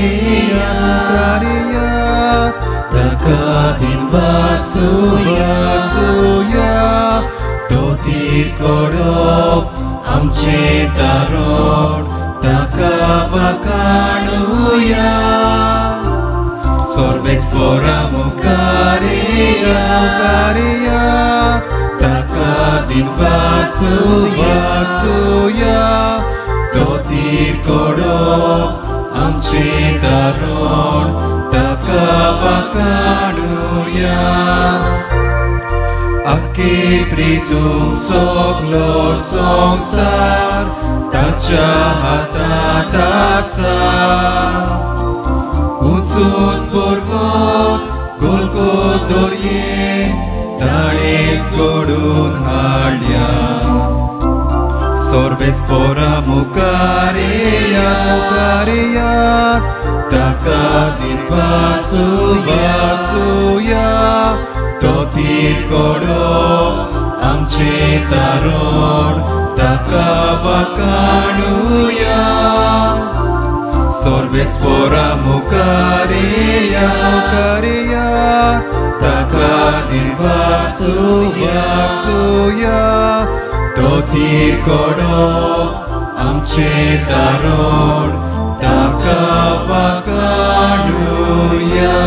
Mukariyat Takadin vasuya Totir korop amche tarod Takavakanuya Sorvespora Mukariyat Takadin vasuya Totir korop amche tarod Takavakanuya Aki pritum soglor songsar Tachahata tasar Usus porvot golgot dorye Tares godun halya Sorvespora Mukariyat Takadin vasuya Totir korop amche tarod Takavakanuya Sorvespora Mukariyat Takadin vasuya Totir korop amche tarod Takavakanuya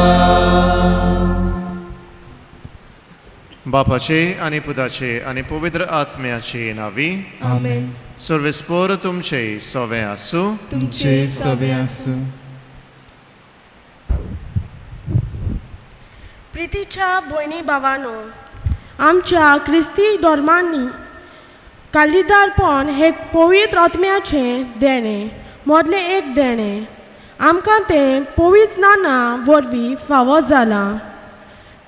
बापाचे आणि पुताचे आणि पवित्र आत्म्याचे नावी आमेन. सर्वेस्पोर तुमचे सवे आसू तुमचे सवे आसू. प्रितीच्या भयणी भावांनो, आमच्या ख्रिस्ती धर्मांनी कालिदारपण हे पवित्र आत्म्याचे देणे मोदले एक देणे आमकां तें पवित्र स्नाना वरवीं फावो जालां.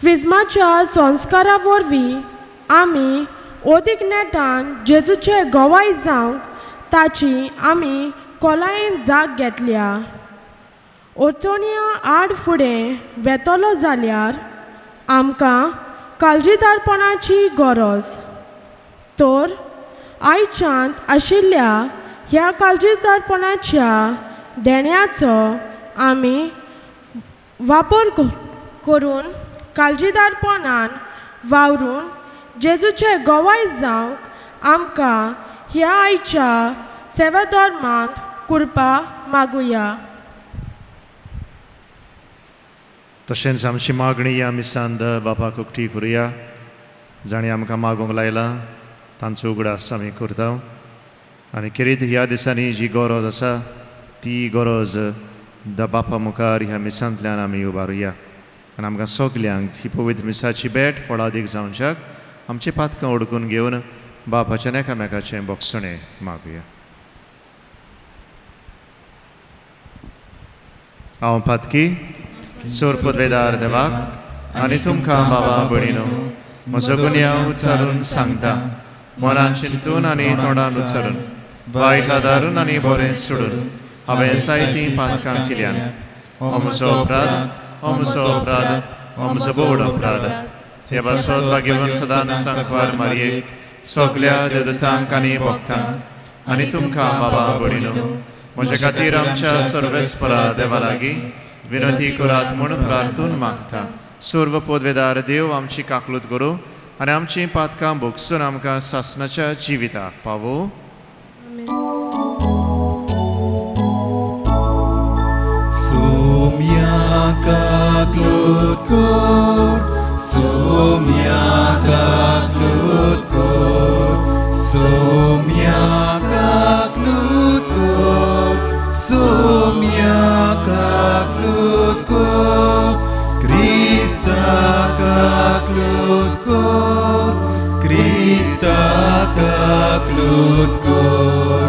क्रिस्माच्या संस्कारा वरवीं आमी ओदीक नेटान जेजूचे गोवाय जावंक ताची आमी खोलायेन जाग घेतल्या. अडचण्यो आड फुडें वेतलो जाल्यार आमकां काळजीदारपणाची गरज. तर आयच्यान आशिल्ल्या ह्या काळजीदारपणाच्या देण्याचो आमी वापर करून काळजीदारपणान वावरून जेजूचे गोवाय जावंक आमकां ह्या आयच्या सेवा धर्मांत कृपा मागुया. तशेंच आमची मागणी ह्या मिसांत बापाक उक्ती करुया. जाणें आमकां मागूंक लायला तांचो उगडास आमी करता. आनी किरीत ह्या दिसांनी जी गरज आसा ती गरज बापा मुखार ह्या मिसांतल्यान आमी उबारुया. आनी आमकां सगल्यांक ही पवित्र मिसाची भेट फळादीक जावच्याक आमची पातकां ओडकून घेवन बापाचें एकामेकाचें बोगसणें मागुया. हांव पातकी सोर पदवेदार देवाक आनी तुमकां बाबा भयणीनो म्हजो गुन्यांव उच्चारून सांगता. मनान चिंतून आनी तोंडान उच्चारून वायट आदारून आनी बरें सोडून हांवें जायतीं पातकां केल्यान. हो म्हजो अपराध, हो म्हजो अपराध, हो म्हजो बोड अपराध. हे बासोत वा घेवन सदां सांकवार मारयेक सगल्या देवदूतांक आनी भक्तांक आनी तुमकां बाबा भयणीनो म्हजे खातीर आमच्या सर्वेस्परा देवा लागीं विनंती करात म्हूण प्रार्थून मागता. सर्व पदवेदार देव आमची काकलूत करूं आनी आमची पातकां भोगसून आमकां सासणाच्या जिविताक पावो. काकलूत कर, सोम्या काकलूत कर, सोम्या काकलूत कर, सोम्या काकलूत कर. क्रिस्ता काकलूत कर, क्रिस्ता काकलूत कर,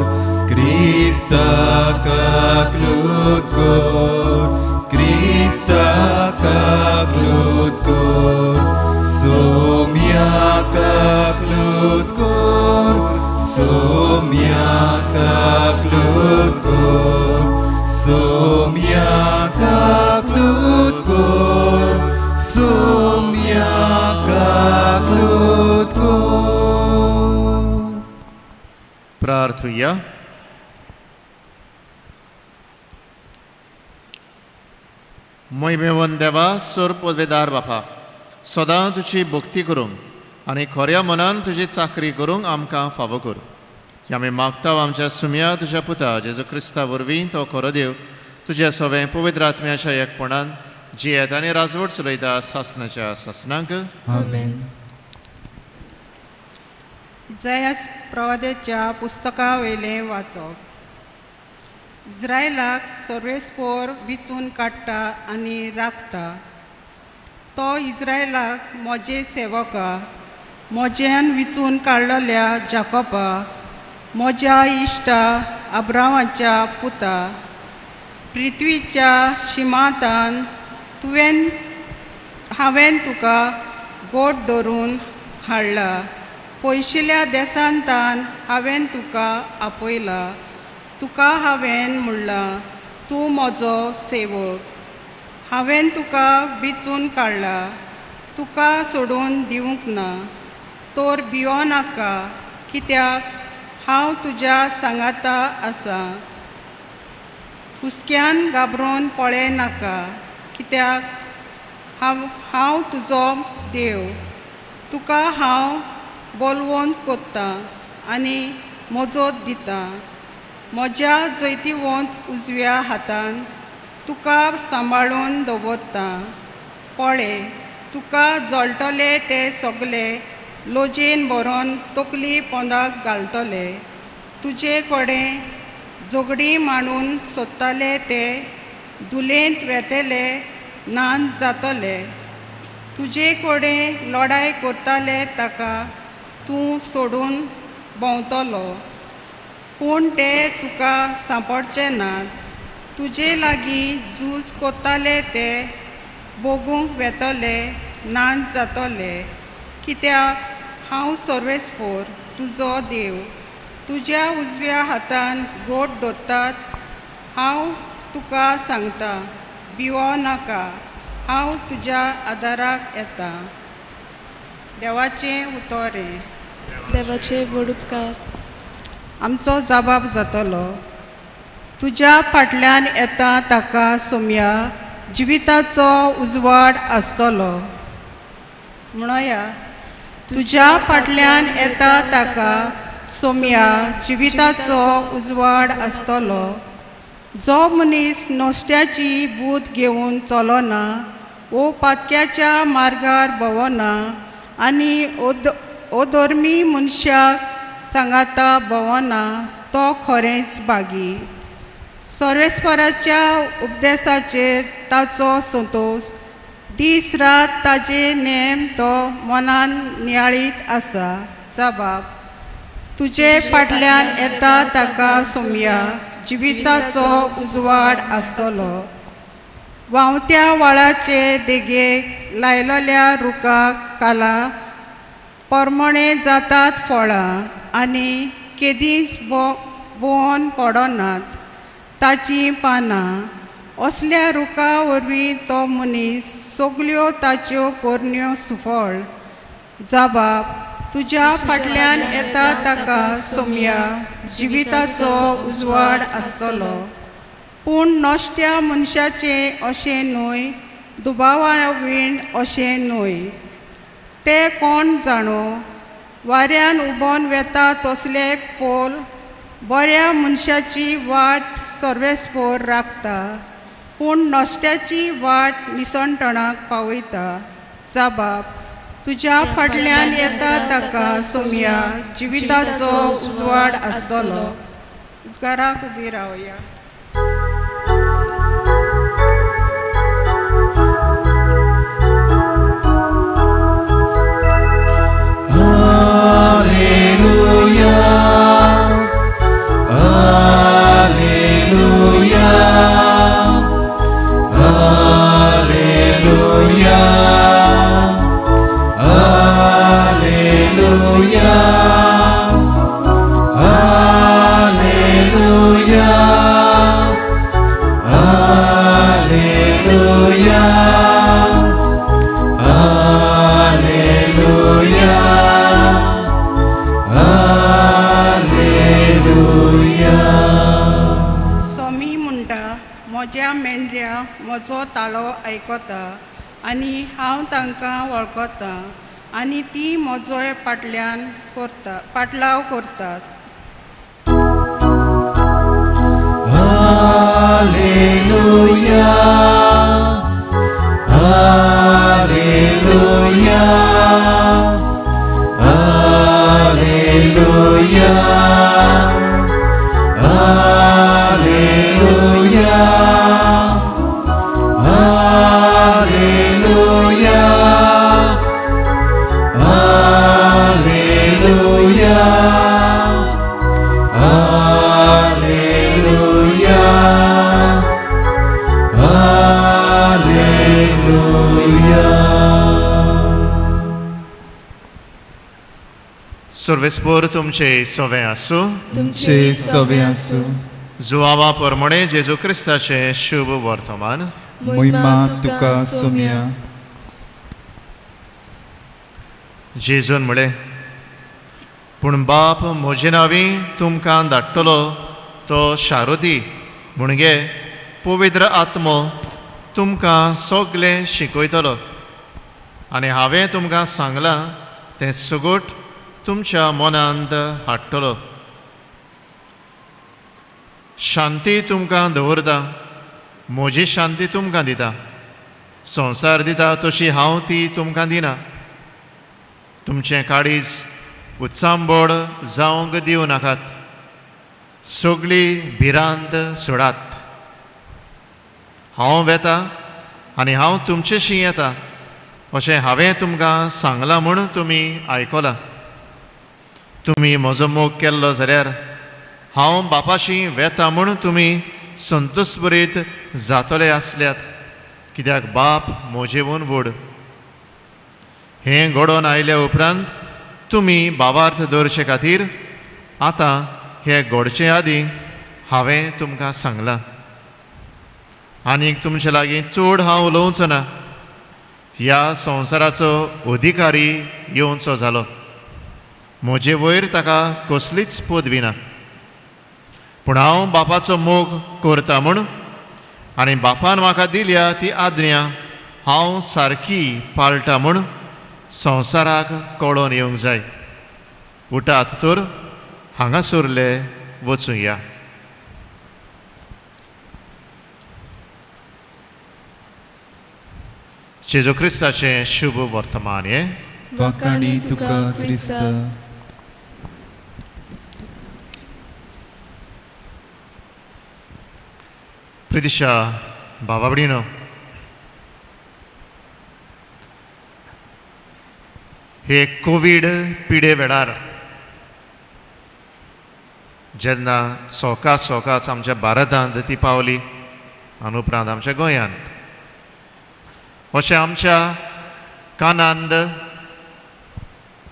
क्रिस्ता काकलूत कर, क्रिस्ता काकलूत कर. सोम्या काकलूत कर, सोम्या काकलूत कर, सोम्या काकलूत कर, सोम्या काकलूत कर. प्रार्थुया. मोहिमेवन देवा सोर पदवेदार बापा सदां तुजी भक्ती करूंक आनी खऱ्या मनान तुजी चाकरी करूंक आमकां फावो कर. आमी मागता आमच्या सुम्या तुज्या पुता जेजू क्रिस्ता वरवीं तो खरो देव तुज्या सवें पवित्र आत्म्याच्या एकपणान जियेत आनी राजवट चलयता सासणाच्या सासणांक. आमेन. इसायास प्रवाद्याच्या पुस्तका वयलें वाचप. इस्रायलाक सर्वेस्पोर विचून काडटा आनी राखता. तो इस्रायलाक म्हजे सेवका म्हज्यान विचून काडलेल्या जाकोबा म्हज्या इश्टा अब्रामाच्या पुता पृथ्वीच्या शिमांतान हांवें तुका गोट धरून हाडला. पयशिल्ल्या देसांतान हांवें तुका आपयला. तुका हांवें म्हणलां तूं म्हजो सेवक. हांवें तुका विचून काडला. तुका सोडून दिवंक ना. तोर भियो नाका कित्याक हांव तुज्या सांगाता आसा. हुस्क्यान घाबरून पळय नाका कित्याक हांव तुजो देव. तुका हांव बोलवून कोत्ता आनी मजत दिता. म्हज्या जैतिवंत उजव्या हातान तुका सांबाळून दवरता. पळय तुका जळटले ते सगळे लोजयेन भरोन तकली पोंदाक घालतले. तुजे कडेन झगडी मांडून सोदताले ते दुलेंत वेतेले नान जातले. तुजे कडेन लढाय करताले ताका तूं सोडून भोंवतलो पूण ते तुका सांपडचे नात. तुजे लागीं झूज कोत्ताले ते बोगूंक वेतले नान जातले. कित्याक हांव सर्वेस्पोर तुजो देव. तुज्या उजव्या हातान गोट धरतात. हांव तुका सांगता भिवो नाका. हांव तुज्या आदाराक येता. देवाचें उतोरें. देवाचे व्हड उपकार. आमचो जबाब जातलो. तुज्या फाटल्यान येता ताका सोम्या जिविताचो उजवाड आसतलो. म्हणया तुज्या फाटल्यान येता ताका सोम्या जिविताचो उजवाड आसतलो. जो मनीस नोश्ट्याची बूद घेवन चलना वो पातक्याच्या मार्गार भोंवना आनी अधर्मी मनशाक सांगाता भोंवना तो खरेंच भागी. सर्वेस्पराच्या उपदेशाचेर ताचो संतोश दीस रात ताजे नेम तो मनान नियाळीत आसा. जबाब. तुजे फाटल्यान येता ताका सोम्या जिविताचो उजवाड आसतलो. व्हांवत्या व्हाळाचे देगेक लायलेल्या रुखाक काला परमणे जातात फळां आनी केदींच भोंवन पडनात ताची पानां. असल्या रुखा वरवीं तो मनीस सगल्यो ताच्यो कोरण्यो सुफळ. जबाब. तुज्या फाटल्यान येता ताका सोम्या जिविताचो उजवाड आसतलो. पूण नोश्ट्या मनशाचें अशें न्हय दुबावा विण अशें न्हय. ते कोण जाणो. वाऱ्यान उबोन वेता तसले पोल बऱ्या मनशाची वाट सर्वेस्पोर राखता पूण नोश्ट्याची वाट निसणटणाक पावयता. जबाब. तुज्या फाटल्यान येता ताका सोम्या जिविताचो उजवाड आसतलो. उजगाराक उबी रावया. Hallelujah. म्हज्या मेंढऱ्या म्हजो ताळो आयकता आनी हांव तांकां वळखता आनी ती म्हजोय पाटलाव करतात. Alleluia, Alleluia, Alleluia, Alleluia, Alleluia, Alleluia, Alleluia, Alleluia. सर्वेस्पोर तुमचे सोवे आसूं. तुमचे सवे आसूं. जुआवा परमणे जेजू क्रिस्ताचे शुभ वर्तमान. महिमा तुका सोम्या. जेजून म्हळें, पूण बाप म्हजे नांवी तुमकां धाडटलो तो शारोदी म्हणजे पवित्र आत्मो तुमकां सगलें शिकयतलो आनी हांवें तुमकां सांगलां तें सगूट तुमच्या मनांत हाडटलो. शांती तुमकां दवरता, म्हजी शांती तुमकां दिता. संवसार दिता तशी हांव ती तुमकां दिना. तुमचें काळीज उत्सांबोड जावंक दिवं नाकात. सगळी भिरांत सोडात. हांव वेता आनी हांव तुमचेशी येता अशें हांवें तुमकां सांगलां म्हूण तुमी आयकलां. तुमी म्हजो मोग केल्लो जाल्यार हांव बापाशी वेता म्हूण तुमी संतोश बरीत जातले आसल्यात, कित्याक बाप म्हजेवून व्हड. हें घडोवन आयल्या उपरांत तुमी भावार्थ दवरचे खातीर आतां हे घडचे आदीं हांवें तुमकां सांगलां. आनीक तुमचे लागीं चड हांव उलोवचो ना. ह्या संवसाराचो अधिकारी येवचो जालो. म्हजे वयर ताका कसलीच पदवी ना. पूण हांव बापाचो मोग करता म्हूण आनी बापान म्हाका दिल्या ती आज्ञा हांव सारकी पाळटा म्हूण संवसाराक कळोवन येवंक जाय. उठात तर हांगासरले वचूया. जेजू क्रिस्ताचें शुभ वर्तमान हें. वखाणी तुका क्रिस्त. प्रितीशा भावा भयणीनो, हे कोवीड पिडे वेळार जेन्ना सोकास आमच्या भारतांत ती पावली आनी उपरांत आमच्या गोंयांत, अशें आमच्या कानांत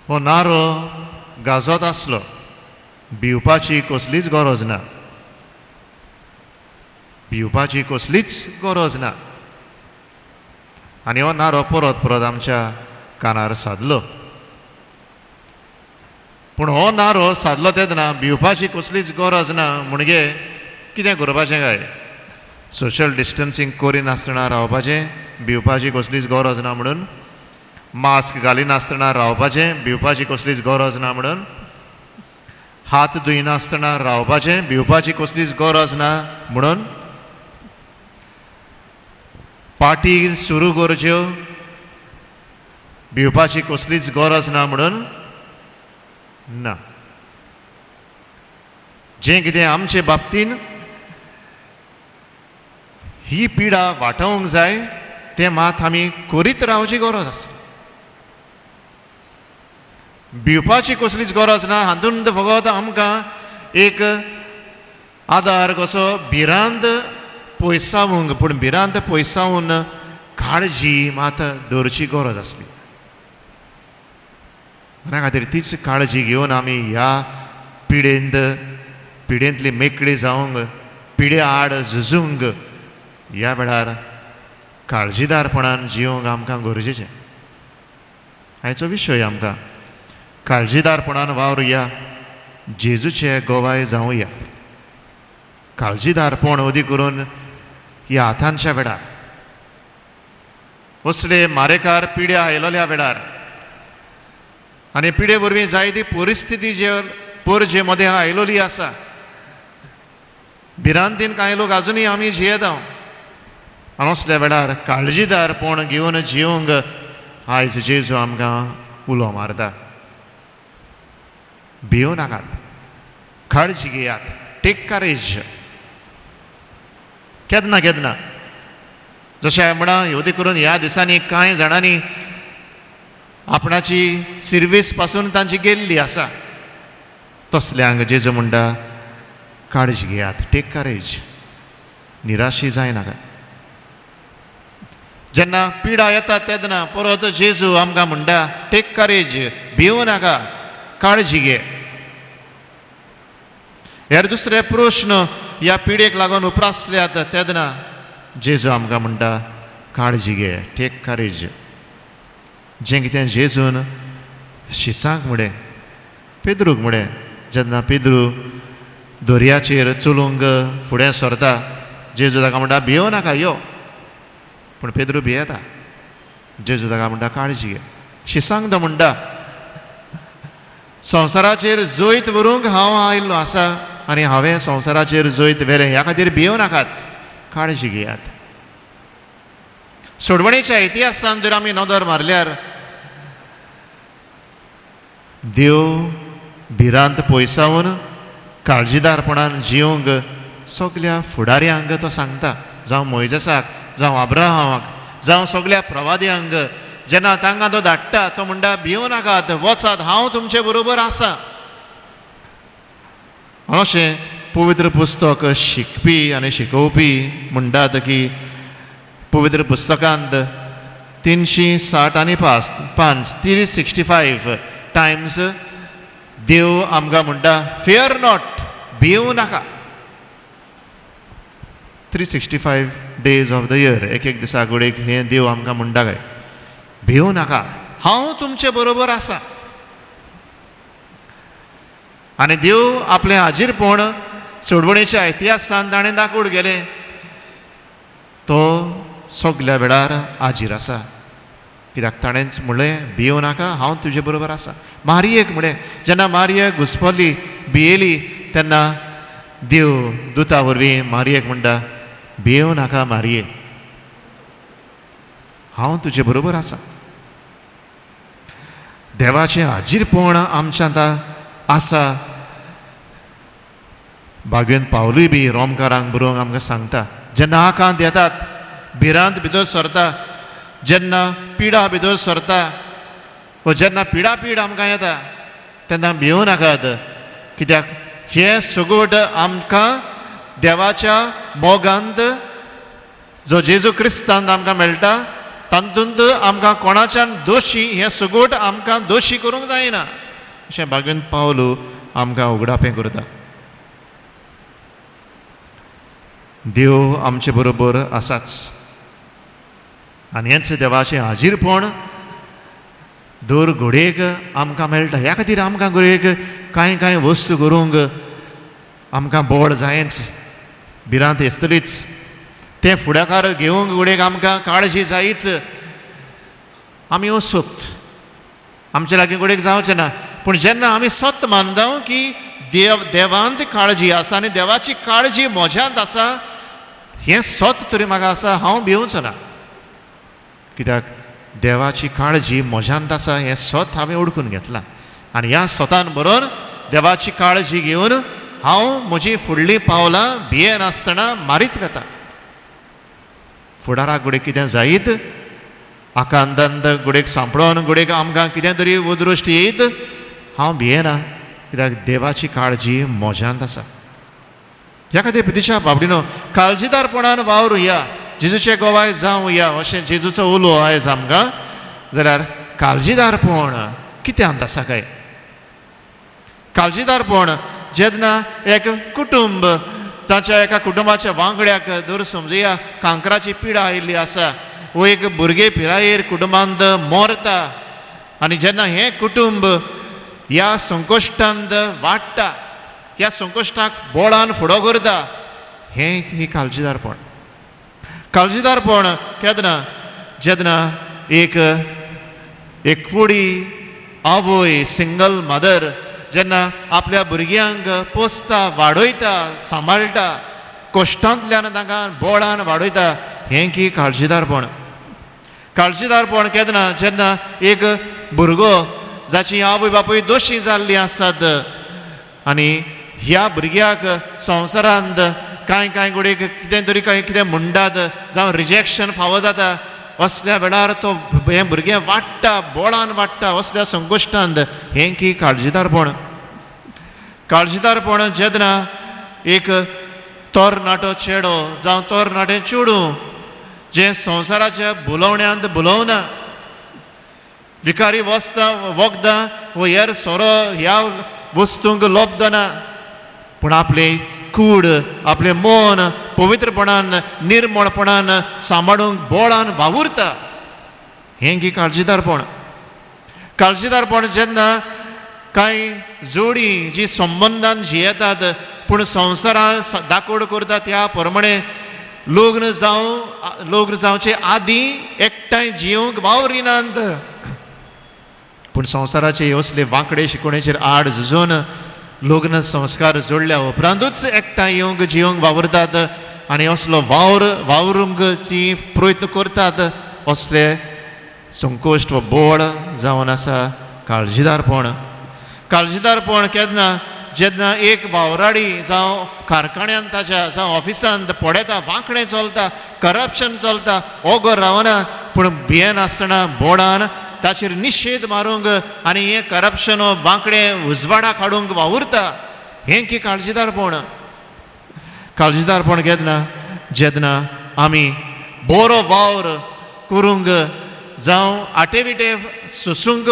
हो नारो गाजत आसलो. भिवपाची कसलीच गरज ना. भिवपाची कसलीच गरज ना. आनी हो नारो परत परत आमच्या कानार सादलो. पूण हो नारो सादलो तेन्ना भिवपाची कसलीच गरज ना म्हणजे कितें करपाचें काय? सोशल डिस्टन्सींग करिनासतना रावपाचें, भिवपाची कसलीच गरज ना म्हणून. मास्क घालिनासतना रावपाचें, भिवपाची कसलीच गरज ना म्हणून. हात धुयनासतना रावपाचें, भिवपाची कसलीच गरज ना म्हणून. पार्टी सुरू करच्यो, भिवपाची कसलीच गरज ना म्हणून ना. जें कितें आमचे बाबतीन ही पिडा वाटावंक जाय तें मात आमी करीत रावची गरज आसा. भिवपाची कसलीच गरज ना. हातूंत फकत आमकां एक आदार कसो भिरांत पयसावूंक, पूण भिरांत पयसावून काळजी मात दवरची गरज आसली. त्या खातीर तीच काळजी घेवन आमी ह्या पिडेंतली मेकळी जावंक, पिडे आड झुजूंक ह्या वेळार काळजीदारपणान जिवंक आमकां गरजेचें. हाचो विशय आमकां काळजीदारपणान वावरुया, जेजूचे गोवाय जावया. काळजीदारपण अदी करून ह्या हातांच्या वेळार असले मारेकार पिड्या आयलोल्या वेळार आनी पिडे वरवीं जायती परिस्थिती जे जे मदें आयलोली आसा भिरांतीन कांय लोक आजुनूय आमी जियेता आनी असल्या वेळार काळजीदारपण घेवन जियोंक आयज जेजू आमकां उलो मारता. भियो नाकात, काळजी घेयात, टेक करेज. केदना केदना जशें म्हणा येवदी करून ह्या दिसांनी कांय जाणांनी आपणाची सर्वीस पासून तांची गेल्ली आसा तसल्यांक जेजू म्हणटा काळजी घेयात, टेक करेज. निराशी जायनाका. जेन्ना पिडा येता तेन्ना परत जेजू आमकां म्हणटा टेक करेज, भियो नाका, काळजी घे. हेर दुसरे प्रश्न ह्या पिडेक लागून उप्रासल्यात तेन्ना जेजू आमकां म्हणटा काळजी घे, टेक करेज. जें कितें जेजून शिसांक म्हणे पेद्रूक म्हणे जेन्ना पेद्रू दर्याचेर चलूंक फुडें सरता जेजू ताका म्हणटा भियो नाका यो. पूण पेद्रू भियेता. जेजू ताका म्हणटा काळजी घे. शिसांक तो म्हणटा संवसाराचेर जैत व्हरूंक हांव आयिल्लो आसा आनी हांवें संवसाराचेर जैत व्हेलें. ह्या खातीर भियो नाकात, काळजी घेयात. सोडवणेच्या इतिहासान जर आमी नदर मारल्यार देव भिरांत पयसावन काळजीदारपणान जियोंक सगल्या फुडाऱ्यांक तो सांगता. जावं मोइजेसाक, जावं अब्राहामाक, जावं सगल्या प्रवाद्यांक जेन्ना तांकां तो धाडटा तो म्हणटा भियो नाकात, वचात, हांव तुमचे बरोबर आसा. अशें पवित्र पुस्तक शिकपी आनी शिकोवपी म्हणटात की पवित्र पुस्तकांत 365 365 टायम्स देव आमकां म्हणटा फियर नॉट, भियो नाका. 365 days ऑफ द इयर, एक दिसा घोडेक हें देव आमकां म्हणटा काय भियो नाका, हांव तुमचे बरोबर आसा. आनी देव आपलें हाजीरपण सोडवणेच्या इतिहासान ताणें दाखोवन गेलें. तो सगल्या वेळार हाजीर आसा. कित्याक ताणेंच म्हणलें भियो नाका, हांव तुजे बरोबर आसा. मारयेक म्हणलें जेन्ना मारये घुस्पली भियेली तेन्ना देव दुता वरवीं मारयेक म्हणटा भियो नाका मारये, हांव तुजे बरोबर आसा. देवाचें हाजीरपण आमच्यांत आसा. भागवेंत पावलूय बी रोमकारांक बरोवंक आमकां सांगता जेन्ना आकांत येतात, भिरांत भितर सरता, जेन्ना पिडा भितर सरता व जेन्ना पिडापीड आमकां येता तेन्ना भियो नाकात. कित्याक हे सगोट आमकां देवाच्या मोगांत जो जेजू क्रिस्तांत आमकां मेळटा तातूंत आमकां कोणाच्यान दोशी हें सगोट आमकां दोशी करूंक जायना अशें भागवेंत पावलू आमकां उगडापें करता. देव आमचे बरोबर आसाच आनी हेंच देवाचें हाजीरपण दर घोडेक आमकां मेळटा. ह्या खातीर आमकां घोडेक कांय कांय वस्तू करूंक आमकां बोड जायच, भिरांत येतलीच. तें फुडाकार घेवंक घोडेक आमकां काळजी जायच. आमी असोत, आमचे लागीं घोडेक जावचें ना. पूण जेन्ना आमी सत मानता की देवांत काळजी आसा आनी देवाची काळजी म्हज्यांत आसा हें सत तरी म्हाका आसा, हांव भिवचो ना. कित्याक देवाची काळजी म्हज्यांत आसा हें सत हांवें ओळखून घेतलां. आनी ह्या सतान बरोवन देवाची काळजी घेवन हांव म्हजी फुडलीं पावलां भियेनासतना मारीत वेता. फुडाराक घोडेक कितें जायत, आकांतांत घोडेक सांपडोन घोडेक आमकां कितें तरी वदृश्ट येयत, हांव भियेना. कित्याक देवाची काळजी म्हज्यांत आसा. ह्या खातीर पितीच्या बाबडीनो काळजीदारपणान वावरुया, जेजूचे गोवाय जावया अशें जेजूचो उलो आयज आमकां. जाल्यार काळजीदारपण कित्यांत आसा काय? काळजीदारपण जेन्ना एक कुटुंब जाच्या एका कुटुंबाच्या वांगड्याक धर समजुया कांकराची पिडा आयिल्ली आसा वो एक भुरगे पिरायेर कुटुंबांत मरता आनी जेन्ना हें कुटुंब ह्या संकश्टांत वाडटा, ह्या संकश्टाक बोळान फुडो करता, हें ही काळजीदारपण. काळजीदारपण केदना जेदना एक एकवडी आवय सिंगल मदर जेन्ना आपल्या भुरग्यांक पोसता वाडयता सांबाळटा कश्टांतल्यान तांकां बोळान वाडयता हें की काळजीदारपण. काळजीदारपण केदना जेन्ना एक भुरगो जाची आवय बापूय दोशी जाल्ली आसात आनी ह्या भुरग्याक संवसारांत कांय कांय घडये कितें तरी कितें म्हणटात जावं रिजेक्शन फावो जाता असल्या वेळार तो हें भुरगें वाडटा बोळान वाडटा असल्या संकोश्टांत हें की काळजीदारपण. काळजीदारपण जेन्ना एक तरणाटो चेडो जावं तरणाटें चेडूं जें संवसाराच्या बुलोवण्यांत बुलोवना विकारी वखदां वो हेर सोरो ह्या वस्तूंक लोबदना पूण आपली कूड आपलें मन पवित्रपणान निर्मळपणान सांबाळूंक बोळान वावुरता हें की काळजीदारपण. काळजीदारपण जेन्ना कांय जोडी जी संबंदान जियेतात पूण संवसारांत दाखोड करता त्या प्रमाणे लग्न जावचे आदीं एकठांय जियोंक वावरिनात पूण संवसाराचे असले वांकडे शिकोवणेचेर आड झुजून लग्न संस्कार जोडल्या उपरांतूच एकठांय येवंक जियोंक वावरतात आनी असलो वावरूंक ती प्रयत्न करतात असले संकोश्ट व बोळ जावन आसा काळजीदारपण. काळजीदारपण केन्ना जेन्ना एक वावराडी जावं कारखान्यांत ताच्या जावं ऑफिसांत पडयता वांकडें चलता करप्शन चलता ओगोर रावना पूण भियेन आसतना बोर्डान ताचेर निशेध मारूंक आनी हें करप्शन वांकडें उजवाडाक हाडूंक वावुरता हें की काळजीदारपण. काळजीदारपण केन्ना जेन्ना आमी बरो वावर करूंक जावं आटेविटे सोसूंक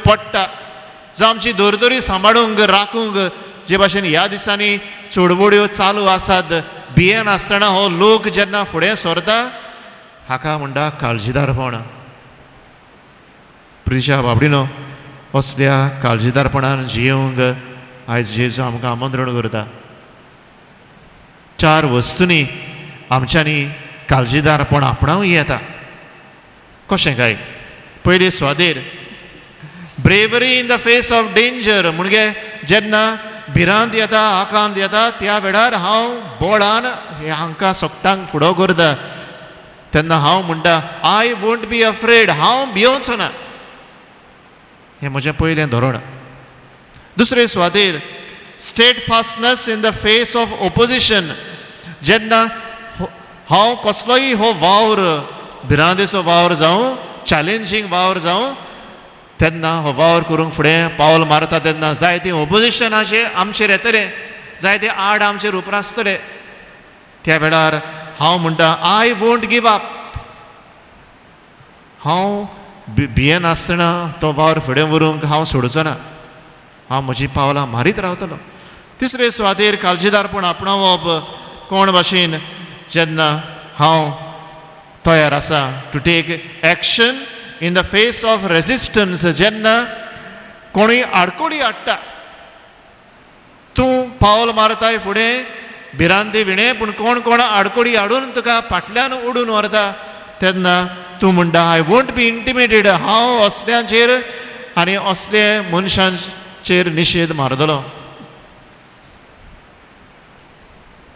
पडटा जावं आमची दोरदोरी सांबाळूंक राखूंक जे भाशेन ह्या दिसांनी चडवड्यो चालू आसात भियेन आसतना हो लोक जेन्ना फुडें सरता हाका म्हणटा काळजीदारपण. प्रिशा बाबडीनो असल्या काळजीदारपणान जियोंक आयज जेजू आमकां आमंत्रण करता. 4 वस्तूंनी आमच्यांनी काळजीदारपण आपणावूं येता. कशें काय? पयली स्वादेर bravery in the face of danger म्हणजे जेन्ना भिरांत येता आकांत येता त्या वेळार हांव बोळान हांकां सोगतांक फुडो करता तेन्ना हांव म्हणटा आय वोंट बी अफ्रेड हांव भियोवचो ना हें म्हजें पयलें धोरण. दुसरे सुवातेर steadfastness in the face of opposition जेन्ना हांव कसलोय हो वावर भिरांतेचो वावर जावं चॅलेंजींग वावर जावं तेन्ना हो वावर करूंक फुडें पावल मारता तेन्ना जायते ओपोजिशनाचे आमचेर येतले जायते आड आमचेर उपरासतले त्या वेळार हांव म्हणटा आय वोंट गिव अप. हांव भियेन आसतना तो वावर फुडें व्हरूंक हांव सोडचो ना हांव म्हजीं पावलां मारीत रावतलो. तिसरे सुवातेर काळजीदारपण आपणावप कोण भाशेन जेन्ना हांव तयार आसा to take action in the face of resistance जेन्ना कोणूय आडकोडी हाडटा तूं पावल मारताय फुडें भिरांती विणे पूण कोण आडकोडी हाडून तुका फाटल्यान ओडून व्हरता तेन्ना तूं म्हणटा आय वोंट बी इंटिमिडेटेड हांव असल्यांचेर आनी असले मनशांचेर निशेध मारतलो.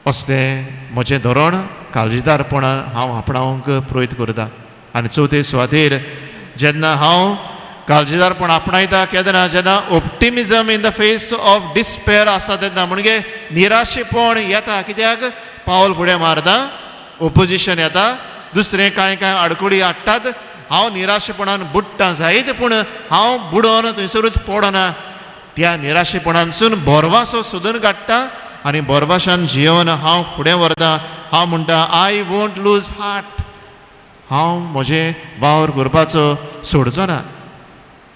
असलें म्हजें धोरण काळजीदारपणान हांव आपणावंक प्रयत्न करता. आनी चवथे सुवातेर जेन्ना हांव काळजीदारपण आपणायता केन्ना जेन्ना ऑप्टिमिजम इन द फेस ऑफ डिस्पेर आसा तेन्ना म्हणजे निराशेपण येता कित्याक पावल फुडें मारता ओपोजिशन येता दुसरें कांय आडकोडी हाडटात हांव निराशेपणान बुडटा जायत पूण हांव बुडोन थंयसरूच पडना त्या निराशेपणानसून बोरवासो सोदून काडटा आनी बोरवाशान जियोन हांव फुडें व्हरता. हांव म्हणटा आय वोंट लूज हार्ट हांव म्हजें वावर करपाचो सोडचो ना.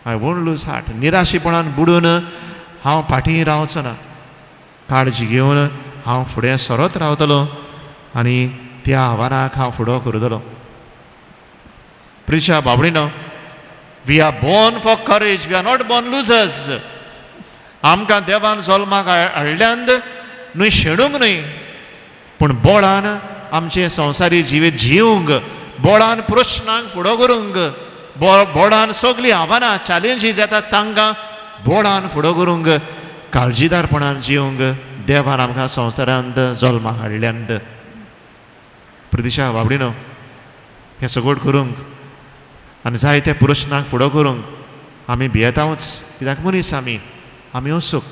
आय वोंट लूज हार्ट निराशेपणान बुडून हांव फाटीं रावचो ना. काळजी घेवन हांव फुडें सरत रावतलो आनी त्या आव्हानाक हांव फुडो करतलो. प्रिशा बाबडीनो we are born for courage we are not born losers. आमकां देवान जल्माक हाडल्यांत न्हय शेणूंक न्हय पूण बोळान आमचे संवसारी जिवीत जिवंक बोडान प्रश्नांक फुडो करूंक बोडान सगळीं आव्हानां चॅलेंजीस येतात तांकां बोडान फुडो करूंक काळजीदारपणान जिवंक देवान आमकां संवसारांत जल्माक हाडल्यात. प्रदिशा बाबडीनो हें सगळं करूंक आनी जायते प्रश्नांक फुडो करूंक आमी भियेतांच, कित्याक मनीस आमी उत्सूक.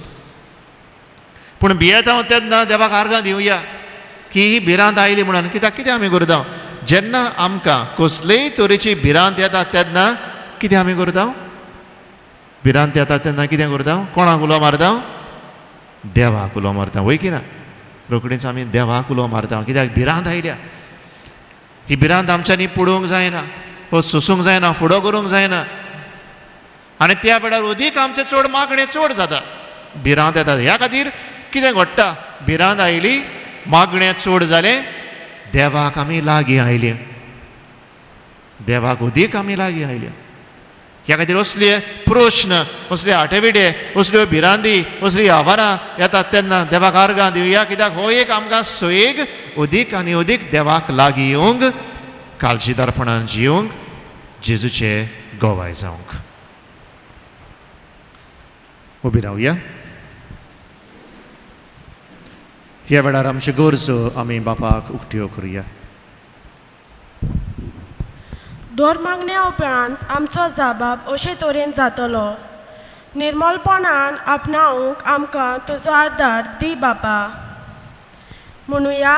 पूण भियेता तेन्ना देवाक आर्गां दिवया की ही भिरांत आयली म्हणून. कित्याक आमी करता जेन्ना आमकां कसलेय तरेची भिरांत येता तेन्ना कितें आमी करता? भिरांत येता तेन्ना कितें करता? कोणाक उलो मारता? देवाक उलो मारता, वय की ना? रोखडीच आमी देवाक उलो मारता. कित्याक भिरांत आयल्या. ही भिरांत आमच्यांनी पडूंक जायना, वो सोसूंक जायना, फुडो करूंक जायना. आनी त्या वेळार अदीक आमचें चड मागणें चड जाता. भिरांत येता ह्या खातीर कितें घडटा? भिरांत आयली, मागणें चड जालें, देवाक आमी लागीं आयलीं, देवाक अदीक आमी लागीं आयलीं. ह्या खातीर असले प्रश्न, असले आठविडे, असल्यो भिरांती, असलीं आव्हानां येतात तेन्ना देवाक आर्गां दिवया. कित्याक हो एक आमकां सयेग अदीक आनी अदीक देवाक लागीं येवंक, काळजीदारपणान जिवंक, जेजूचें गोवाय जावंक. उबी रावया. ह्या वेळार आमच्यो गरजो आमी बापाक उक्त्यो करुया. दर मागण्या उपरांत आमचो जबाब अशे तरेन जातलो. निर्मलपणान आपणावंक आमकां तुजो आदार दी बापा. म्हणुया,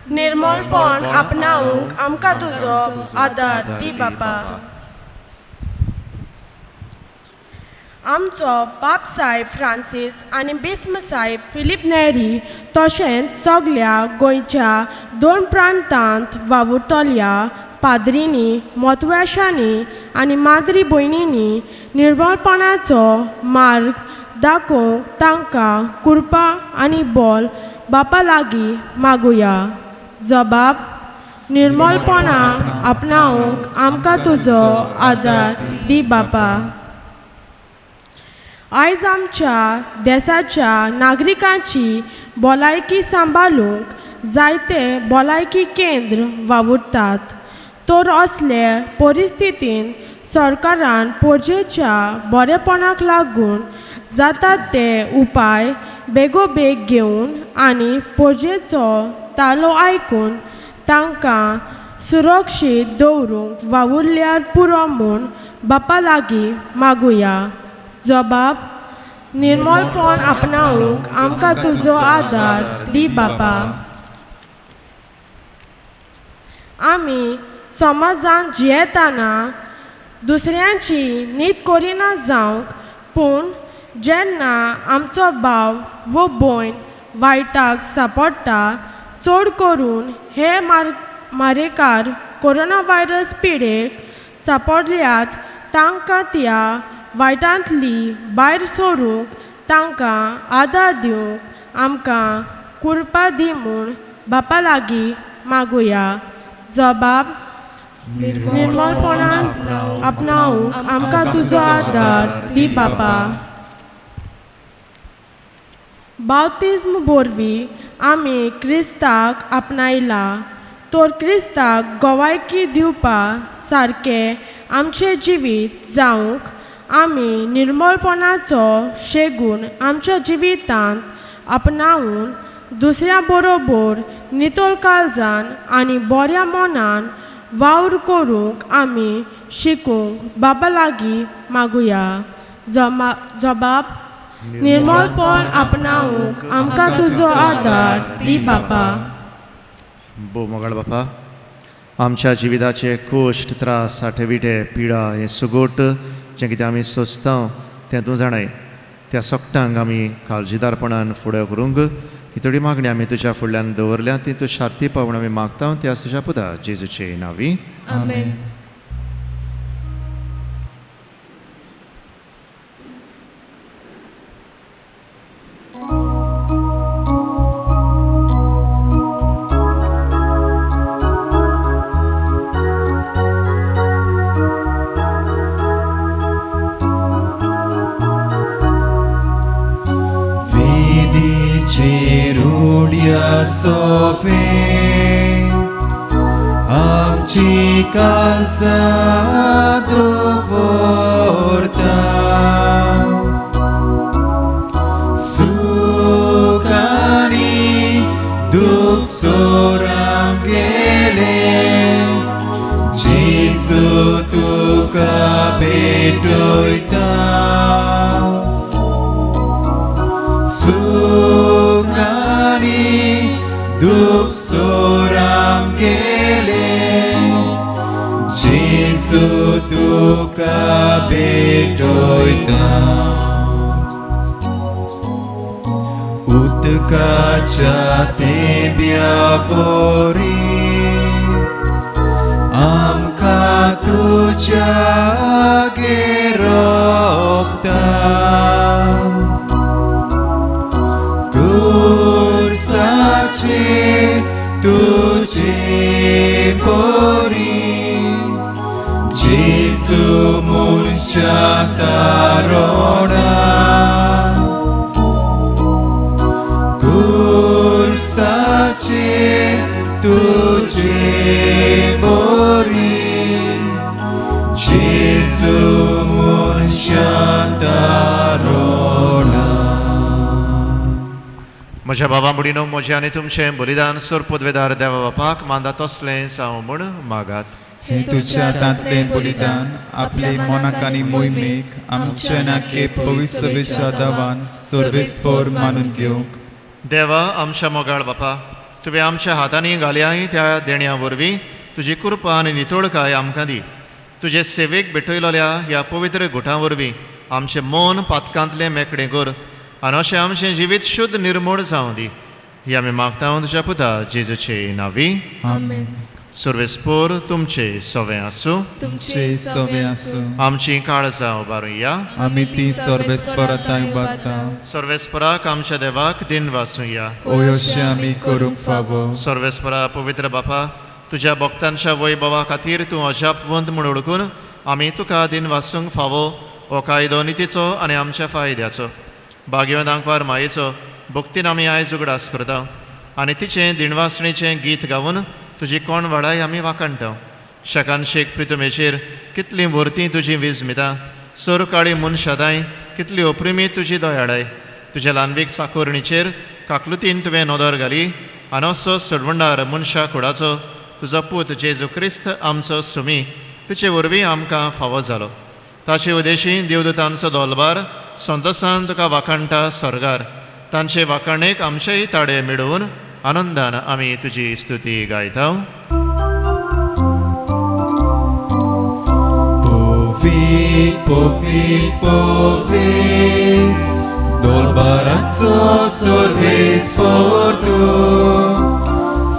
निर्मलपण आपणावंक आमकां तुजो आदार दी बापा. आमचो बाप साहेब फ्रांसीस आनी बिस्म साहेब फिलीप नेरी तशेंच सगळ्या गोंयच्या 2 प्रांतांत वावुरतल्या पाद्रींनी, मोतवॅशांनी आनी माद्री भयणींनी निर्मळपणाचो मार्ग दाखोवंक तांकां कृपा आनी बोल बापा लागीं मागुया. जबाब: निर्मळपणान आपणावंक आमकां तुजो आदार दी बापा. आयज आमच्या देशाच्या नागरिकांची भलायकी सांबाळूंक जायते भलायकी केंद्र वावुरतात. तर असले परिस्थितीन सरकारान पोरजेच्या बरेपणाक लागून जातात ते उपाय बेगोबेग घेवन आनी पोरजेचो तालो आयकून तांकां सुरक्षीत दवरूंक वावुरल्यार पुरो म्हूण बापा लागीं मागुया. जबाब: निर्मळपण आपणावंक आमकां तुजो आदार दी बापा. आमी समाजांत जियेतना दुसऱ्यांची नीत करिना जावंक, पूण जेन्ना आमचो भाव वो भयण वायटाक सांपडटा, चड करून हे मारेकार कोरोना व्हायरस पिडेक सांपडल्यात, तांकां त्या वायटांतली भायर सरूंक तांकां आदार दिवंक आमकां कृपा दी म्हूण बापा लागीं मागुया. जबाब: निर्मळपणान आपणावंक आमकां तुजो आदार दी बापा. बावतिस्म वरवीं आमी क्रिस्ताक आपणायला, तर क्रिस्ताक गोवायकी दिवपा सारकें आमचें जिवीत जावंक आमी निर्मळपणाचो शेगून आमच्या जिवितांत आपणावून दुसऱ्या बरोबर नितळ काळजान आनी बऱ्या मनान वावर करूंक आमी शिकूंक बाबा लागीं मागुया. जबाब: निर्मळपण आपणावंक आमकां तुजो आदार दी बापा. बो मोगाळ बापा, आमच्या जिविताचे कश्ट, त्रास, आठविडे, पिडा हे सगोट जें कितें आमी सोंसता तें तूं जाणाय. त्या सोगटांक आमी काळजीदारपणान फुडें करूंक ही थोडी मागणी आमी तुज्या फुडल्यान दवरल्या, ती तूं शार्ती पावून आमी मागता त्या तुज्या पुता जेजूचे नांवी. आमेन. Cerulia sofe Chicalza do vorta Sukani duk sorangele Jesu tuka betoita Sukani duk sorangele Jesu tuka betoita Utkacha tebia vori Amka tuja geroktan Kursace tuje bori Jesu munsha tarona Kursace tuje bori Jesu munsha tarona म्हज्या बाबा मुडीनो म्हजें आनी तुमचें बलिदान सोर पदवेदार देवा बापाक मांदात असलें जावं म्हूण मागात हे तुझ्या हातांतले बलिदान आपले मोनाक आनी मोहिमेक आमचे नाके पवित्र सभेच्या दावान सर्वेस्पर मानून घेवंक देवा आमच्या मोगाळ बापा तुवें आमच्या हातांनी घाल्याय त्या देण्या वरवीं तुजी कृपा आनी नितळकाय आमकां दी तुजे सेवेक भेटयलोल्या ह्या पवित्र गुठां वरवीं आमचें मन पातकांतलें मेकळें कर आनी अशें आमचें जिवीत शुद्ध निर्मळ जावं दी ही आमी मागता तुज्या पुता जेजूचे नांवी आमेन सर्वेस्पर तुमचे सवें आसूं तुमचे सवे आसूं आमची काळजां उबारुया आमी ती सर्वेस्परताय उबारता सर्वेस्पराक आमच्या देवाक दिन वासुया ओयोशे आमी करूंक फावो सर्वेस्परा पवित्र बापा तुज्या भक्तांच्या वैभवा खातीर तूं अजापवंत म्हूण ओळखून आमी तुका दिन वासूंक फावो हो कायदो नितीचो आनी आमच्या फायद्याचो भाग्यवंत आंकवार मायेचो भक्तीन आमी आयज उगडास करता आनी तिचें दिणवासणेचें गीत गावून तुजी कोण वाडाय आमी वाकणटा शेकान शेक प्रितुमेचेर कितलीं वर्तीं तुजी विजमिता सर काळी मनशादाय कितली अप्रिमी तुजी दोयाडाय तुज्या ल्हानवीक साकोरणीचेर काकलुतीन तुवें नदर घाली आनी असो सडवंडार मनशा कुडाचो तुजो पूत जेजू क्रिस्त आमचो सुमी तिचे वरवीं आमकां फावो जालो ताचे उदेशी देवदूतांचो दोलबार संतोसान तुका वाखणटा स्वर्गार तांचे वाखणेक आमचेय ताडे मेळोवन आनंदान आमी तुजी स्तुती गायता Povit, povit, povit Dolbaraco sorvespor tu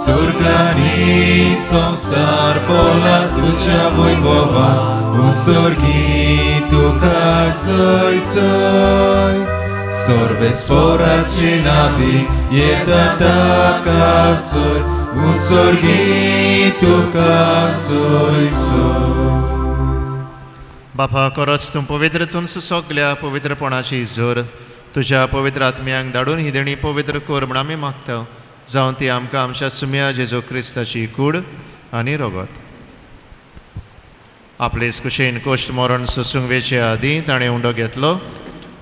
Surgani संसार पोला तुझ्या वैभवा उसर्गी तुका सोय सोय सर्वेस्पराचे नावी येता ताका सोय उसर्गी तुका सोय सोय बापा खरोच तूं पवित्रतून सुसोगल्या पवित्रपणाची झर तुज्या पवित्र आत्म्यांक धाडून ही देणी पवित्र कर म्हण आमी मागता जावं ती आमकां आमच्या सुम्या जेजू क्रिस्ताची कूड आनी रगत आपलेच कुशेन कोश्ट मरण सोसूंक वेचे आदीं ताणें उंडो घेतलो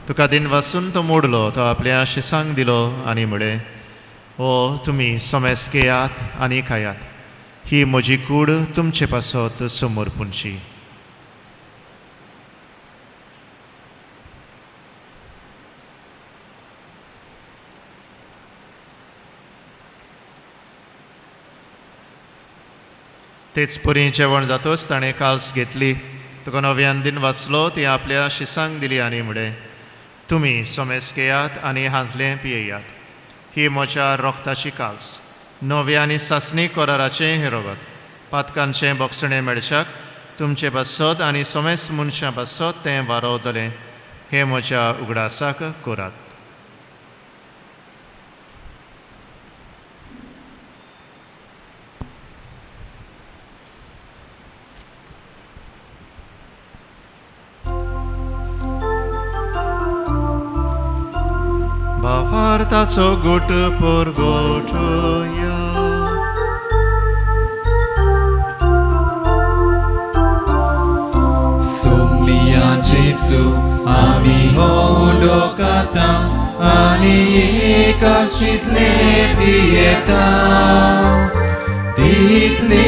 तुका दिन वासून तो मोडलो तो आपल्या शिसांक दिलो आनी म्हळें ओ तुमी सोमेस घेयात आनी खायात ही म्हजी कूड तुमचे पासत समोर पुंची तेच परी जेवण जातोच ताणें काल्स घेतली तुका नव्यान दिन वाचलो ती आपल्या शिसांक दिली आनी म्हळें तुमी सोमेस घेयात आनी हातलें पियेयात ही म्हज्या रोगताची काल्स नव्या आनी सासणी कराराचें हें रगत पातकांचें बोगसणें मेळशाक तुमचे बसत आनी सोमेस मनशां बसत तें वारोवतलें हें म्हज्या उगडासाक करात Bavartaco gut por gotoja Yesu आमी हो उडोकाता आनी एकाशीतले पियेता तितले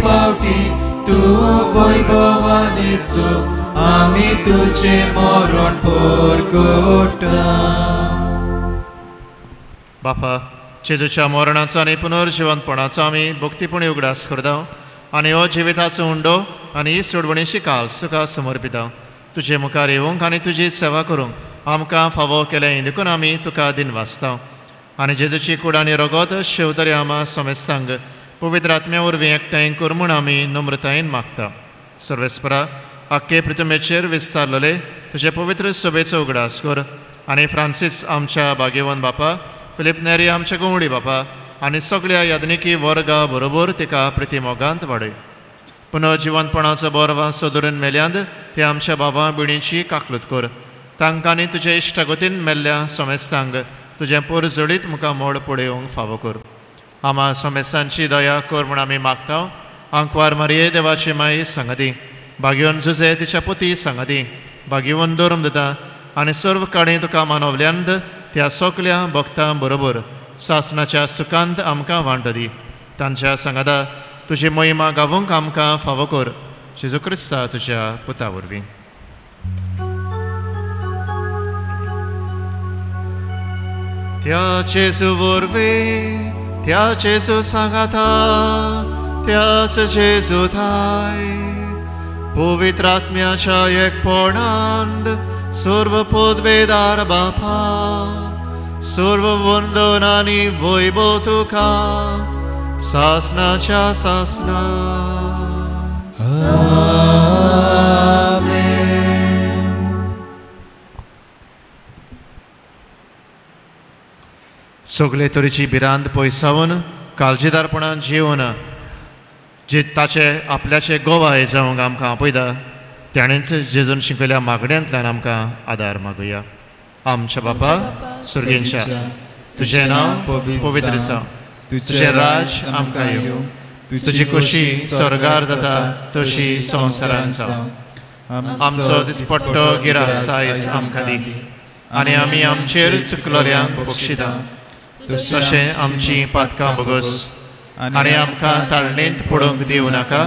पावटी तूं वैभवान येसू आमी तुझे मरण परगोटा. बापा जेजूच्या मरणाचो आनी पुनर्जिवंतपणाचो आमी भक्तीपणी उगडास करता आनी हो जिविताचो उंडो आनी ही सोडवणेची काल सुखा समर्पिता. तुजे मुखार येवंक आनी तुजी सेवा करूंक आमकां फावो केलें हें देखून आमी तुका दिनवासता आनी जेजूची कूड आनी रगत शेवतरी आमा सोमेस्तांक पवित्र आत्म्या वरवीं एकठांय कर म्हूण आमी नम्रतायेन मागता. सर्वेस्परा आख्खे पृथ्वीचेर विस्तारलेले तुजे पवित्र सभेचो उगडास कर आनी फ्रांसीस आमच्या भाग्यवन बापा, फिलिप नेरी आमच्या गोवडी बापा आनी सगळ्या यादनिकी वर्गा बरोबर तिका प्रितीमोगांत वाडय. पुनर्जिवंतपणाचो बोरवास धरून मेल्यांत ते आमच्या भावा भयणीची काकलूत कर. तांकां आनी तुजे इश्टागतीन मेल्ल्या सोमेस्तांक तुजें परजडीत मुखार मोड पळोवंक फावो कर. आमा सोमेस्तांची दया कर म्हूण आमी मागता. आंकवार मारये देवाची माई संगती, भाग्यवन जुजे तिच्या पती संगती, भाग्यवन धर्म दिता आनी सर्व काणी तुका मानवल्यांत त्या सगल्या भक्तां बरोबर सासणाच्या सुखांत आमकां वांटो दी. तांच्या सांगाता तुजी महिमा गावूंक आमकां फावो कर. जेजू क्रिस्ता तुज्या पुता वरवीं. त्या जेजू वरवीं, त्या जेजू सांगाता, त्याच जेजू थाय पवित्र आत्म्याच्या एकपणांत सर्व पदवेदार बापा, सर्व वंदन आनी वैभव तुका सासणाच्या सासना. सगळे तरेची भिरांत पयसावन काळजीदारपणान जिवन जे ताचे आपल्याचे गोवाय जावंक आमकां आपयता, ताणेंच जेजून शिकयल्या मागण्यांतल्यान आमकां आदार मागुया. आमच्या बापा सुर्गेंच्या, तुजें नांव पवित्र जावं, तुजें राज आमकां येवं, तुजी खोशी स्वर्गार जाता तशी संवसारांत जावं. आमचो दिसपट्टो गिरास आयज आमकां दी आनी आमी आमचेर चुकलोल्यांक बक्षिता तशें आमची पातकां बोगोस आनी आमकां ताळणेंत पडोवंक दिवं नाका,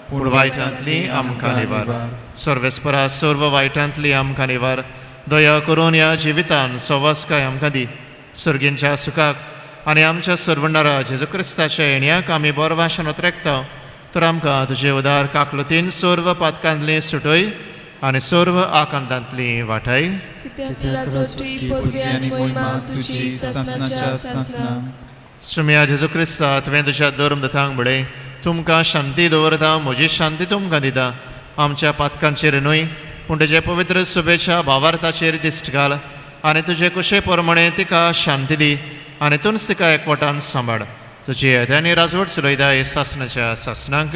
पूण वायटांतली आमकां निवार. सर्वेस्परा सर्व वायटांतली आमकां निवार. दया करून ह्या जिवितान सवासकाय आमकां दी. सर्गेंच्या सुखाक आनी आमच्या सर्वणारा जेजू क्रिस्ताच्या येण्याक आमी बरो वाशन उतरेकता, तर आमकां तुजे उदार काकलुतीन सर्व पातकांतली सुटय आनी सर्व आकांतांतली वाटाय. सुम्या जेजू क्रिस्ता तुवें तुज्या धर्म दतांक बळय. तुमकां शांती दवरता, म्हजी शांती तुमकां दिता. आमच्या पातकांचेर न्हय पूण तुजे पवित्र सुबेच्या भावार्थाचेर दिश्ट घाल आनी तुजे कुशे प्रमाणे तिका शांती दी आनी तूंच तिका एकवटान सांबाळ. तुजी येद्यांनी राजवट चलयता हे सासणाच्या सासणांक.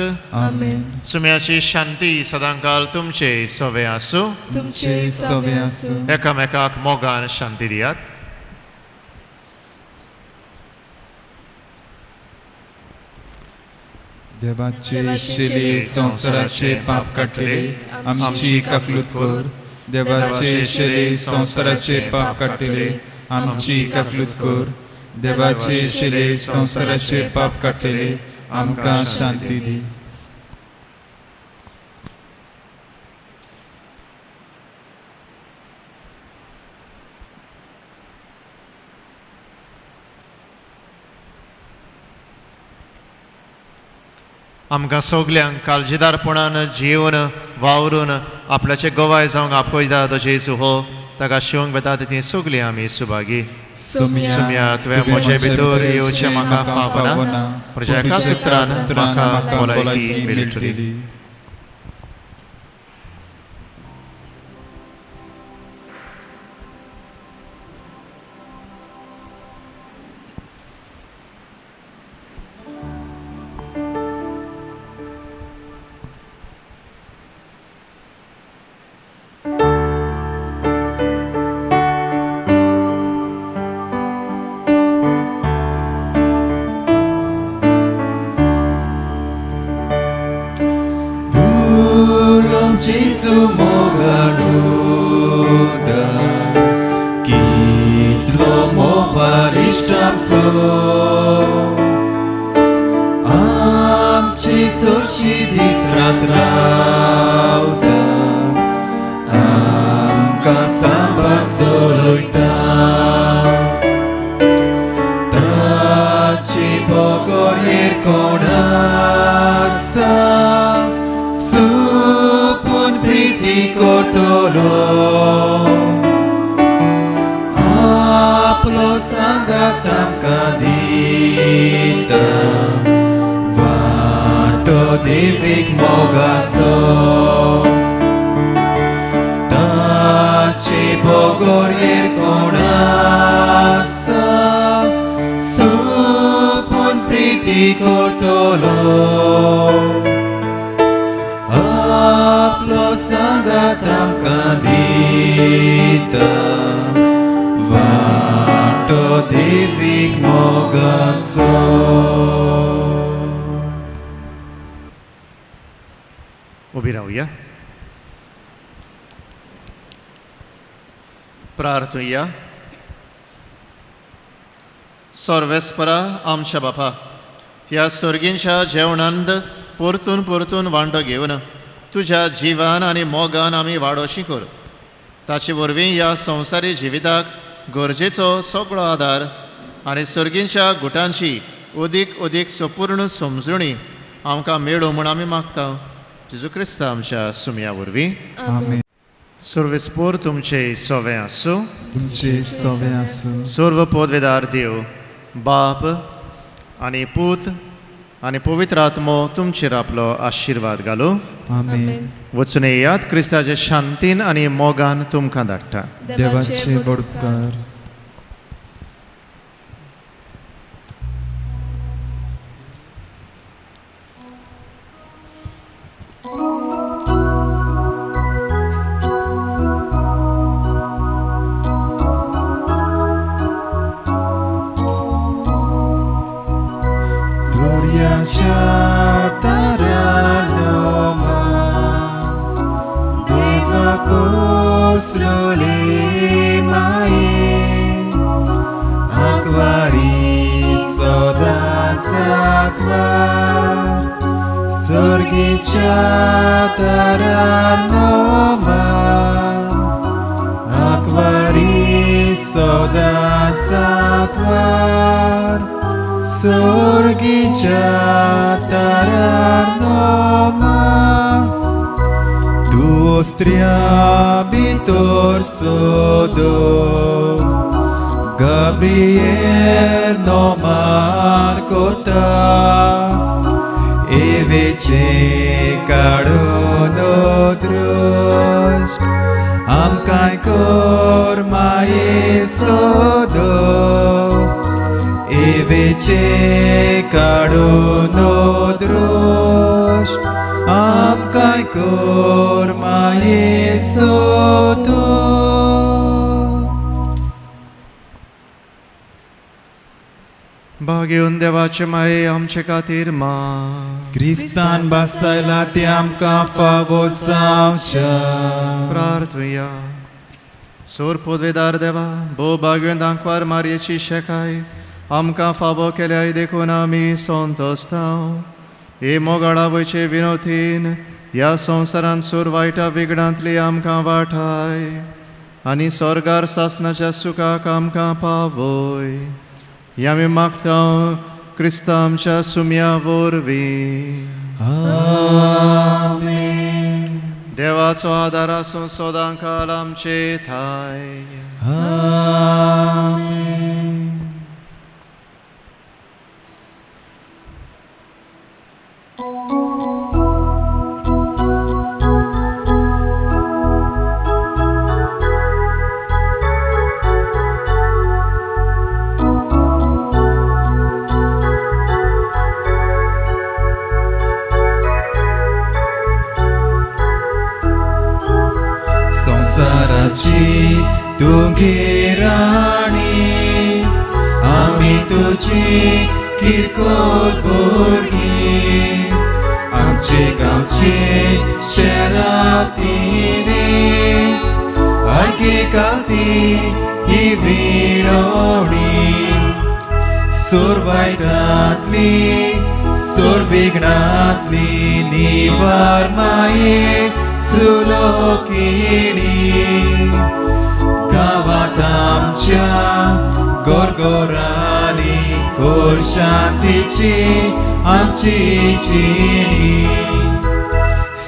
सुम्याची शांती सदांकाल तुमचे सवे आसूं. एकामेकाक मोगान शांती दियात. देवाचे शेले संसाराचे पाप काटले आमची काकलूत कर. देवाचे शेले संसाराचे पाप काटले आमची काकलूत कर. देवाचे शेले संसाराचे पाप काटले आमकां शांती दी. आमकां सगल्यांक काळजीदारपणान जिवन वावरून आपल्याचे गोवाय जावंक आपयता तो जेजू हो ताका शिवंक वेता ती सगलीं आमी सुभागी. सुम्या तुवें म्हजे भितर येवचें म्हाका फावना, म्हज्या एकाच उतरान म्हाका भलायकी मेळटली. Jesu moganu सांगात आमकां दिता वाटो देवीक मोगाचो ताचे बोगोर्येर कोण आसा सोपून प्रिती करतलो आपलो सांगात आमकां दिता वाटो देवीक मोगाचो उबी रावया प्रार्थुया सर्वेस्परा आमच्या बापा ह्या सर्गींच्या जेवणांत परतून परतून वांटो घेवन तुज्या जिवान आनी मोगान आमी वाडोशी कर ताचे वरवीं ह्या संवसारी जिविताक गरजेचो सगळो आदार आनी सर्गींच्या गुटांची अदीक अदीक संपूर्ण समजुणी आमकां मेळो म्हूण आमी मागता जेजू क्रिस्त आमच्या सुमया वरवीं आमेन सर्वेस्पोर तुमचे सोवे आसूं तुमचे सोवे आसूं सर्व पदवेदार देव बाप आनी पूत आनी पवित्र आत्मो तुमचेर आपलो आशिर्वाद घालो आमेन वचून येयात क्रिस्ताचे शांतीन आनी मोगान तुमकां धाडटा देवाचे बडकार Bitor sodo Gabriel no marcota Evece carono drosh Am kai cor mai sodo Evece carono drosh Am kai cor mai sodo भाग्यवन देवाचे माये आमचे खातीर मा Cristan basaila te amka favosavcha प्रार्थुया सोर पदवेदार देवा भो भाग्यवन दांकवार मारयेची शेकाय आमकां फावो केल्याय देखून आमी संतोस्तांव हे मोगाडा वयचे विनोदीन ह्या संवसारांत सोर वायटा विघ्नांतली आमकां वाटाय आनी स्वर्गार सासनाच्या सुखाक आमकां पावय ह्या आमी मागता क्रिस्ता आमच्या सुमया वरवीं Amen देवाचो आदार आसूं सदां काल आमचे थाय Amen संसाराची तुगे राणी आमी तुजी किरकोळ भुरगीं आमचे गांवचे शेरांतली आयगे काती ही विणवणी सोर वायटांतली सोर विघ्नांतली निवार माये सुलोकिणी गावात आमच्या गोरगोरानी कोर शांतीची आमची चिणी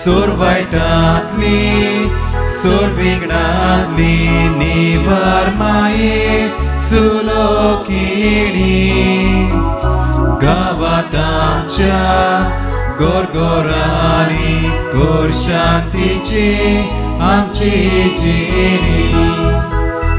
सोर वायटांतली सोर विघ्नांतली निवार माये सुलोकिणी गावात आमच्या गोरगोरानी गोर शांतीची आमची जिणी